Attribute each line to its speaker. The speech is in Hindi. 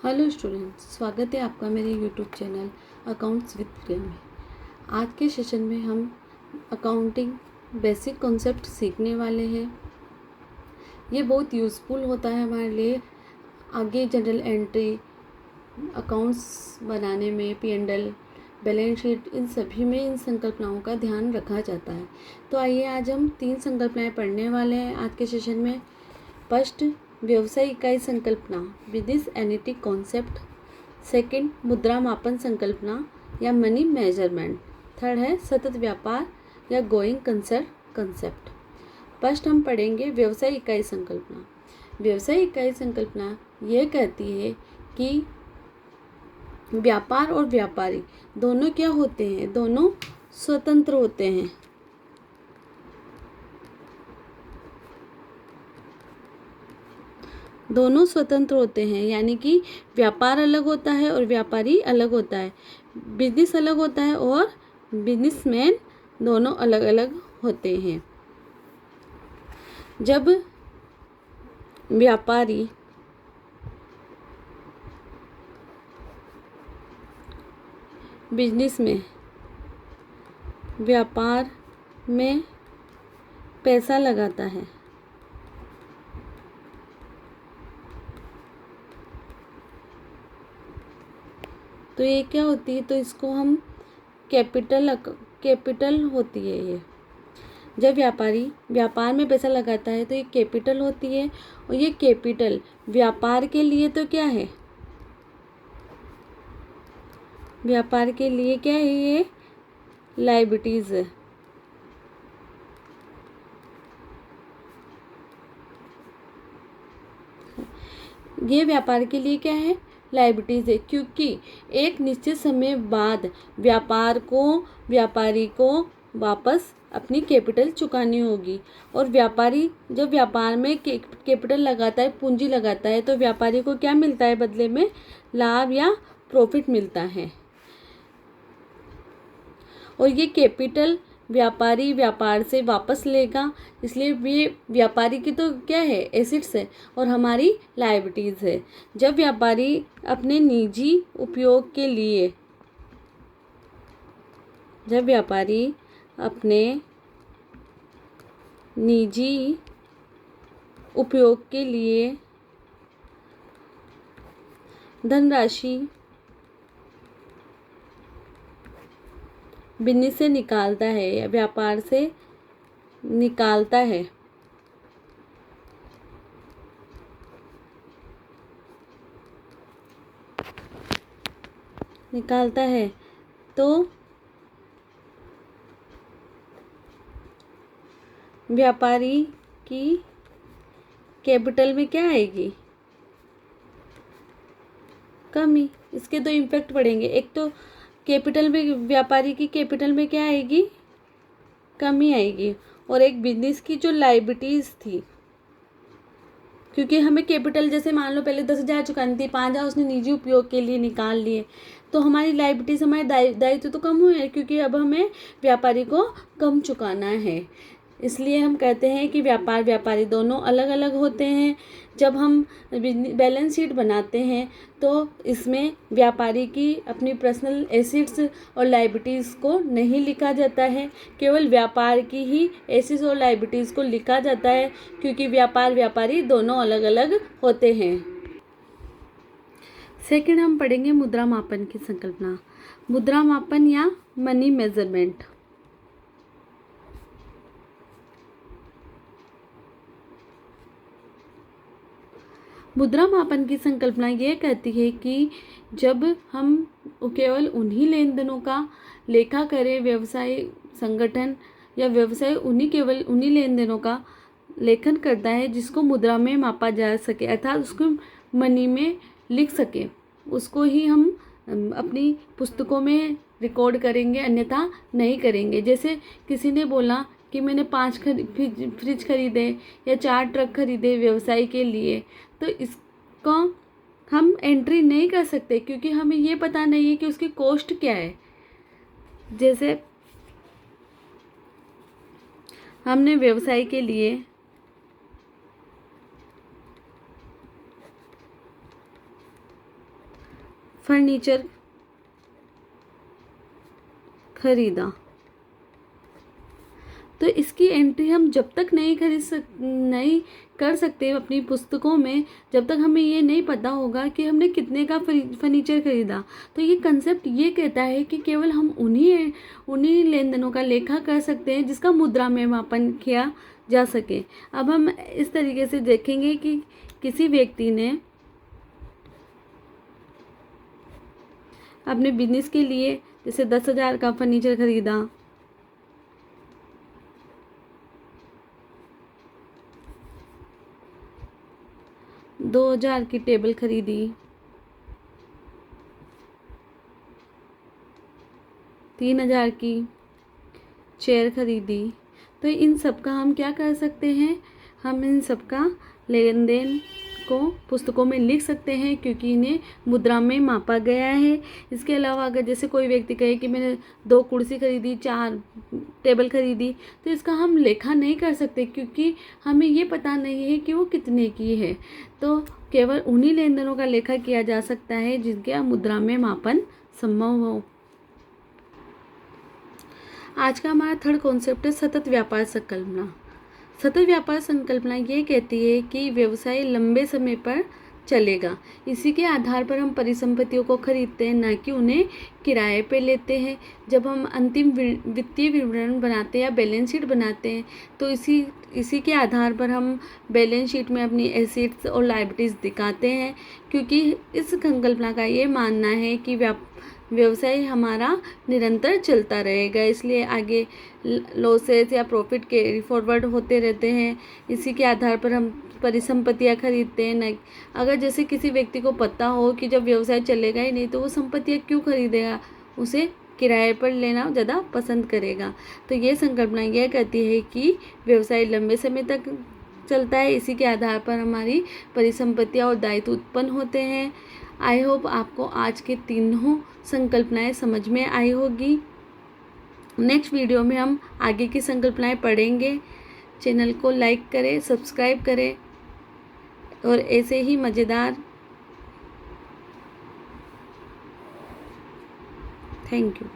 Speaker 1: हेलो स्टूडेंट्स, स्वागत है आपका मेरे यूट्यूब चैनल अकाउंट्स विद प्रिया में। आज के सेशन में हम अकाउंटिंग बेसिक कॉन्सेप्ट सीखने वाले हैं। ये बहुत यूज़फुल होता है हमारे लिए आगे जनरल एंट्री, अकाउंट्स बनाने में, P&L, बैलेंस शीट, इन सभी में इन संकल्पनाओं का ध्यान रखा जाता है। तो आइए आज हम 3 संकल्पनाएं पढ़ने वाले हैं आज के सेशन में। फर्स्ट, व्यवसाय इकाई संकल्पना, बिजनेस एंटिटी कॉन्सेप्ट। सेकंड, मुद्रा मापन संकल्पना या मनी मेजरमेंट। थर्ड है सतत व्यापार या गोइंग कंसर्न कंसेप्ट। फर्स्ट हम पढ़ेंगे व्यवसाय इकाई संकल्पना। व्यवसाय इकाई संकल्पना यह कहती है कि व्यापार और व्यापारी दोनों क्या होते हैं, दोनों स्वतंत्र होते हैं। दोनों स्वतंत्र होते हैं, यानी कि व्यापार अलग होता है और व्यापारी अलग होता है, बिजनेस अलग होता है और बिजनेसमैन दोनों अलग अलग होते हैं। जब व्यापारी बिजनेस में, व्यापार में पैसा लगाता है तो ये क्या होती है, तो इसको हम कैपिटल होती है ये। जब व्यापारी व्यापार में पैसा लगाता है तो ये कैपिटल होती है, और ये कैपिटल व्यापार के लिए तो क्या है, व्यापार के लिए क्या है, ये लायबिलिटीज है। ये व्यापार के लिए क्या है, लायबिलिटीज है, क्योंकि एक निश्चित समय बाद व्यापारी को वापस अपनी कैपिटल चुकानी होगी। और व्यापारी जब व्यापार में कैपिटल लगाता है, पूंजी लगाता है, तो व्यापारी को क्या मिलता है बदले में, लाभ या प्रॉफिट मिलता है। और ये कैपिटल व्यापारी व्यापार से वापस लेगा, इसलिए ये व्यापारी की तो क्या है, एसेट्स है, और हमारी लायबिलिटीज है। जब व्यापारी अपने निजी उपयोग के लिए धनराशि बिजनेस से निकालता है या व्यापार से निकालता है तो व्यापारी की कैपिटल में क्या आएगी, कमी। इसके दो इम्पैक्ट पड़ेंगे, एक तो कैपिटल में, व्यापारी की कैपिटल में क्या आएगी, कमी आएगी, और एक बिजनेस की जो लायबिलिटीज थी, क्योंकि हमें कैपिटल जैसे मान लो पहले 10,000 चुकानी थी, 5,000 उसने निजी उपयोग के लिए निकाल लिए, तो हमारी लायबिलिटीज, हमारे दायित्व तो कम हुए हैं, क्योंकि अब हमें व्यापारी को कम चुकाना है। इसलिए हम कहते हैं कि व्यापार व्यापारी दोनों अलग अलग होते हैं। जब हम बैलेंस शीट बनाते हैं तो इसमें व्यापारी की अपनी पर्सनल एसेट्स और लायबिलिटीज़ को नहीं लिखा जाता है, केवल व्यापार की ही एसेट्स और लायबिलिटीज़ को लिखा जाता है, क्योंकि व्यापार व्यापारी दोनों अलग अलग होते हैं। सेकंड हम पढ़ेंगे मुद्रा मापन की संकल्पना, मुद्रा मापन या मनी मेजरमेंट। मुद्रा मापन की संकल्पना यह कहती है कि जब हम केवल उन्हीं लेन देनों का लेखा करें, व्यवसाय संगठन या व्यवसाय केवल उन्हीं लेन देनों का लेखन करता है जिसको मुद्रा में मापा जा सके, अर्थात उसको मनी में लिख सके, उसको ही हम अपनी पुस्तकों में रिकॉर्ड करेंगे, अन्यथा नहीं करेंगे। जैसे किसी ने बोला कि मैंने 5 फ्रिज खरीदे या 4 ट्रक खरीदे व्यवसाय के लिए, तो इसको हम एंट्री नहीं कर सकते, क्योंकि हमें ये पता नहीं है कि उसकी कॉस्ट क्या है। जैसे हमने व्यवसाय के लिए फर्नीचर खरीदा। तो इसकी एंट्री हम जब तक नहीं कर सकते अपनी पुस्तकों में, जब तक हमें ये नहीं पता होगा कि हमने कितने का फर्नीचर खरीदा। तो ये कंसेप्ट ये कहता है कि केवल हम उन्हीं लेन देनों का लेखा कर सकते हैं जिसका मुद्रा में मापन किया जा सके। अब हम इस तरीके से देखेंगे कि किसी व्यक्ति ने अपने बिजनेस के लिए जैसे 10,000 का फर्नीचर खरीदा, 2,000 की टेबल खरीदी, 3,000 की चेयर खरीदी। तो इन सब का हम क्या कर सकते हैं, हम इन सब का लेन देन को पुस्तकों में लिख सकते हैं क्योंकि इन्हें मुद्रा में मापा गया है। इसके अलावा अगर जैसे कोई व्यक्ति कहे कि मैंने 2 कुर्सी खरीदी, 4 टेबल खरीदी, तो इसका हम लेखा नहीं कर सकते क्योंकि हमें ये पता नहीं है कि वो कितने की है। तो केवल उन्हीं लेन देनों का लेखा किया जा सकता है जिनके मुद्रा में मापन संभव हो। आज का हमारा थर्ड कॉन्सेप्ट है सतत व्यापार संकल्पना। सतत व्यापार संकल्पना ये कहती है कि व्यवसाय लंबे समय पर चलेगा। इसी के आधार पर हम परिसंपत्तियों को खरीदते हैं, ना कि उन्हें किराए पे लेते हैं। जब हम अंतिम वित्तीय विवरण बनाते हैं या बैलेंस शीट बनाते हैं तो इसी के आधार पर हम बैलेंस शीट में अपनी एसेट्स और लायबिलिटीज़ दिखाते हैं, क्योंकि इस संकल्पना का ये मानना है कि व्यवसाय हमारा निरंतर चलता रहेगा, इसलिए आगे लॉसेस या प्रॉफिट कैरी फॉरवर्ड होते रहते हैं। इसी के आधार पर हम परिसंपत्तियां खरीदते हैं। न अगर जैसे किसी व्यक्ति को पता हो कि जब व्यवसाय चलेगा ही नहीं तो वो संपत्तियां क्यों खरीदेगा, उसे किराए पर लेना ज़्यादा पसंद करेगा। तो ये संकल्पना यह कहती है कि व्यवसाय लंबे समय तक चलता है, इसी के आधार पर हमारी परिसंपत्तियां और दायित्व उत्पन्न होते हैं। आई होप आपको आज के तीनों संकल्पनाएं समझ में आई होगी। नेक्स्ट वीडियो में हम आगे की संकल्पनाएं पढ़ेंगे। चैनल को लाइक करें, सब्सक्राइब करें और ऐसे ही मज़ेदार। Thank you.